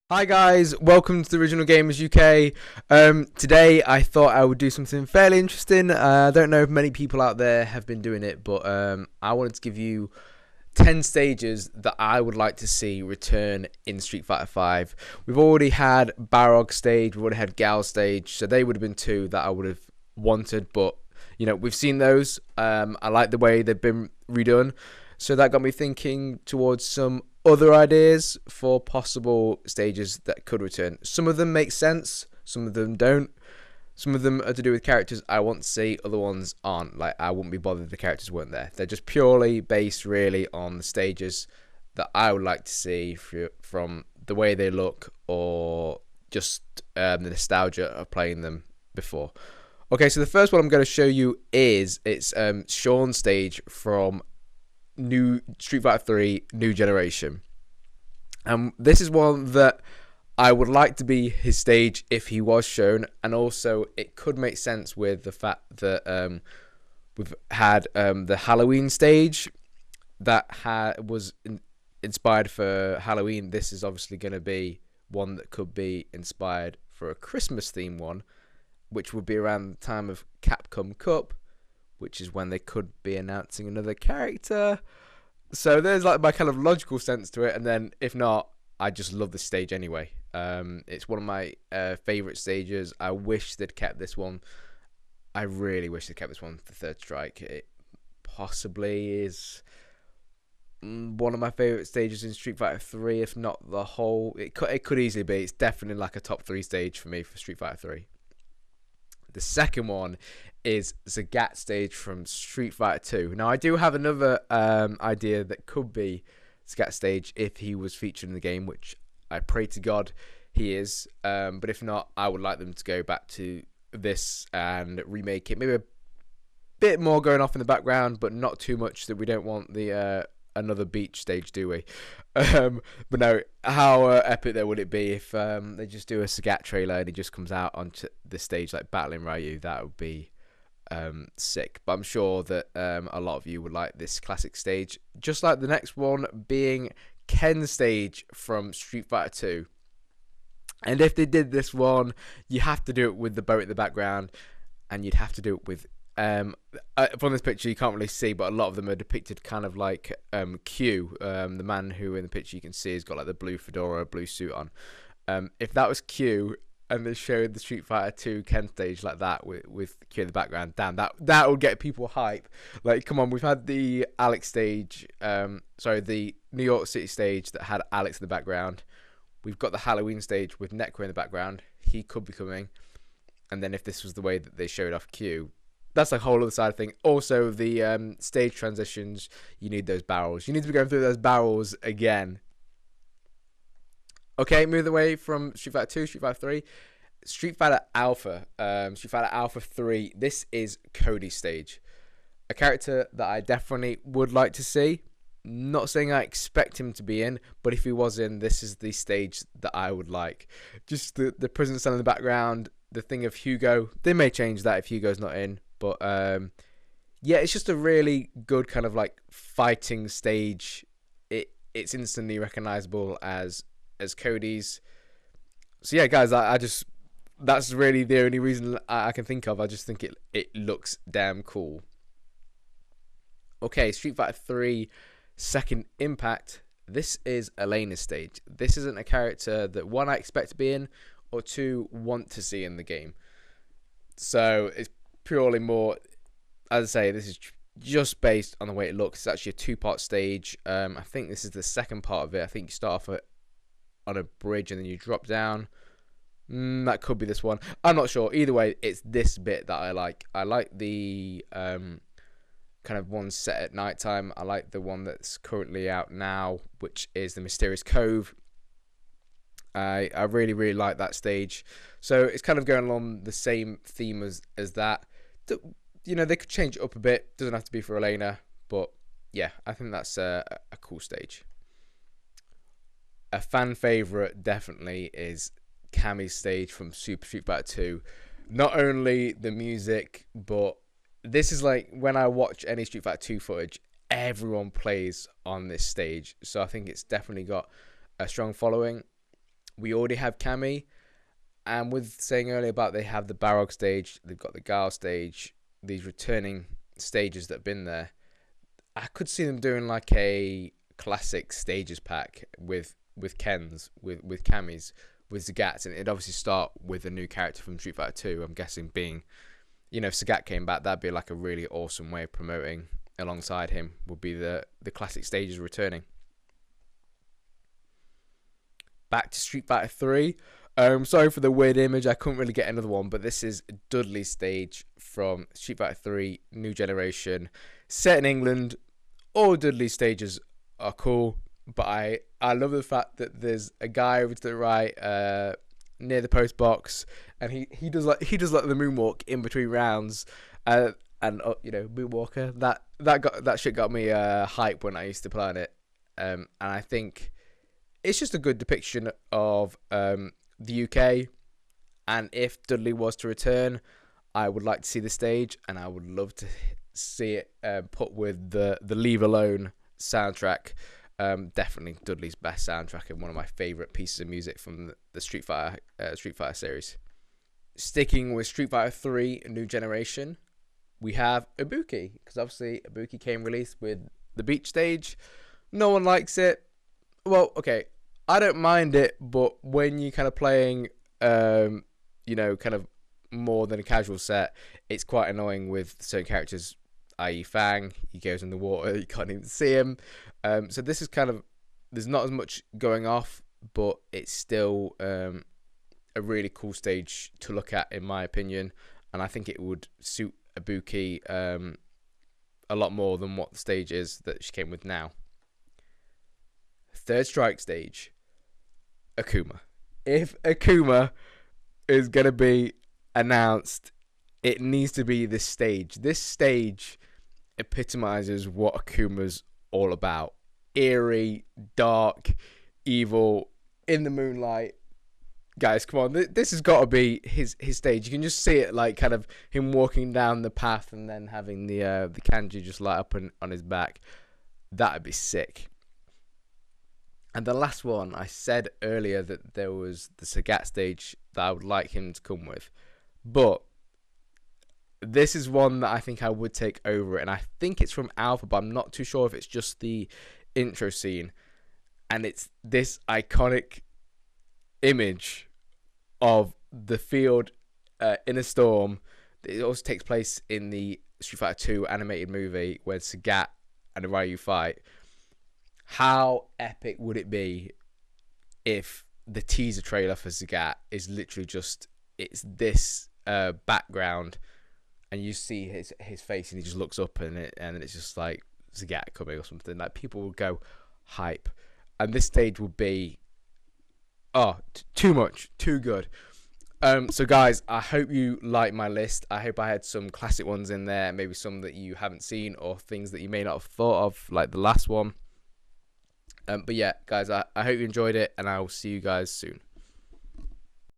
Hi guys, welcome to the Original Gamers UK. Today I thought I would do something fairly interesting. I don't know if many people out there have been doing it, but I wanted to give you 10 stages that I would like to see return in Street Fighter 5. We've already had Barog Stage, we've already had Gal Stage, so they would have been two that I would have wanted, but we've seen those. I like the way they've been redone, so that got me thinking towards some other ideas for possible stages that could return. Some of them make sense, some of them don't. Some of them are to do with characters I want to see, other ones aren't. Like, I wouldn't be bothered if the characters weren't there. They're just purely based really on the stages that I would like to see from the way they look or just the nostalgia of playing them before. Okay, so the first one I'm going to show you is Sean's stage from New Street Fighter 3 New Generation. And this is one that I would like to be his stage if he was shown, and also it could make sense with the fact that we've had the Halloween stage that was inspired for Halloween. This is obviously going to be one that could be inspired for a Christmas theme one, which would be around the time of Capcom Cup, which is when they could be announcing another character. So there's like my kind of logical sense to it, and then if not, I just love this stage anyway. It's one of my favourite stages. I wish they'd kept this one. I really wish they kept this one for Third Strike. It possibly is one of my favourite stages in Street Fighter 3, if not the whole. It could easily be. It's definitely like a top 3 stage for me for Street Fighter 3. The second one is Zagat stage from Street Fighter 2. Now, I do have another idea that could be Zagat stage if he was featured in the game, which I pray to God he is. But if not, I would like them to go back to this and remake it. Maybe a bit more going off in the background, but not too much that we don't want the another beach stage, do we? But no, how epic there would it be if they just do a Sagat trailer and he just comes out onto the stage like battling Ryu? That would be sick. But I'm sure that a lot of you would like this classic stage, just like the next one being Ken stage from Street Fighter 2. And if they did this one, you have to do it with the boat in the background, and you'd have to do it with from this picture you can't really see, but a lot of them are depicted kind of like Q, the man who in the picture you can see has got like the blue fedora, blue suit on. If that was Q and they showed the Street Fighter 2 Ken stage like that with Q in the background, damn, that would get people hype. Like, come on, we've had the Alex stage, the New York City stage that had Alex in the background. We've got the Halloween stage with Necro in the background. He could be coming. And then if this was the way that they showed off Q, that's a whole other side of thing. Also, the stage transitions, you need those barrels. You need to be going through those barrels again. Okay, move away from Street Fighter 2, Street Fighter 3. Street Fighter Alpha. Street Fighter Alpha 3. This is Cody Stage. A character that I definitely would like to see. Not saying I expect him to be in, but if he was in, this is the stage that I would like. Just the prison cell in the background, the thing of Hugo. They may change that if Hugo's not in. But yeah, it's just a really good kind of like fighting stage. It's instantly recognizable as Cody's. So yeah, guys, I just that's really the only reason I can think of. I just think it looks damn cool. Okay, Street Fighter 3 Second Impact. This is Elena Stage. This isn't a character that one I expect to be in, or two want to see in the game. So it's purely more, as I say, this is just based on the way it looks. It's actually a two-part stage. I think this is the second part of it. I think you start off on a bridge and then you drop down. That could be this one. I'm not sure. Either way, it's this bit that I like. I like the kind of one set at night time. I like the one that's currently out now, which is the Mysterious Cove. I really, really like that stage. So it's kind of going along the same theme as that. They could change it up a bit. Doesn't have to be for Elena, but yeah, I think that's a cool stage. A fan favorite definitely is Cammy's stage from Super Street Fighter 2. Not only the music, but this is like when I watch any Street Fighter 2 footage, everyone plays on this stage. So I think it's definitely got a strong following. We already have Kami, and with saying earlier about they have the Barog stage, they've got the Gal stage, these returning stages that have been there. I could see them doing like a classic stages pack with Kens, with Kamis, with Zagats, and it'd obviously start with a new character from Street Fighter 2. I'm guessing being, if Sagat came back, that'd be like a really awesome way of promoting alongside him, would be the classic stages returning. Back to Street Fighter 3. Sorry for the weird image, I couldn't really get another one, but this is Dudley Stage from Street Fighter 3 New Generation, set in England. All Dudley stages are cool, but I love the fact that there's a guy over to the right near the post box, and he does like the moonwalk in between rounds, and moonwalker, that shit got me hype when I used to play on it, and I think it's just a good depiction of the UK, and if Dudley was to return, I would like to see the stage, and I would love to see it put with the Leave Alone soundtrack. Definitely Dudley's best soundtrack and one of my favourite pieces of music from the Street Fighter series. Sticking with Street Fighter 3 New Generation, we have Ibuki, because obviously Ibuki came released with the Beach stage. No one likes it. Well, okay, I don't mind it, but when you're kind of playing, kind of more than a casual set, it's quite annoying with certain characters, i.e. Fang. He goes in the water, you can't even see him. So this is kind of, there's not as much going off, but it's still a really cool stage to look at, in my opinion, and I think it would suit Ibuki a lot more than what the stage is that she came with now. Third Strike stage, Okuma. If Okuma is going to be announced, it needs to be this stage. This stage epitomizes what Akuma's all about. Eerie, dark, evil, in the moonlight. Guys, come on, this has got to be his stage. You can just see it, like kind of him walking down the path and then having the kanji just light up on his back. That'd be sick. And the last one, I said earlier that there was the Sagat stage that I would like him to come with, but this is one that I think I would take over it, and I think it's from Alpha, but I'm not too sure if it's just the intro scene, and it's this iconic image of the field in a storm. It also takes place in the Street Fighter 2 animated movie where Sagat and Ryu fight. How epic would it be if the teaser trailer for Sagat is literally just, it's this background, and you see his face, and he just looks up, and it's just like Sagat coming or something. Like, people will go hype, and this stage will be too much, too good. So guys, I hope you like my list. I hope I had some classic ones in there, maybe some that you haven't seen or things that you may not have thought of, like the last one. But yeah, guys, I hope you enjoyed it, and I will see you guys soon.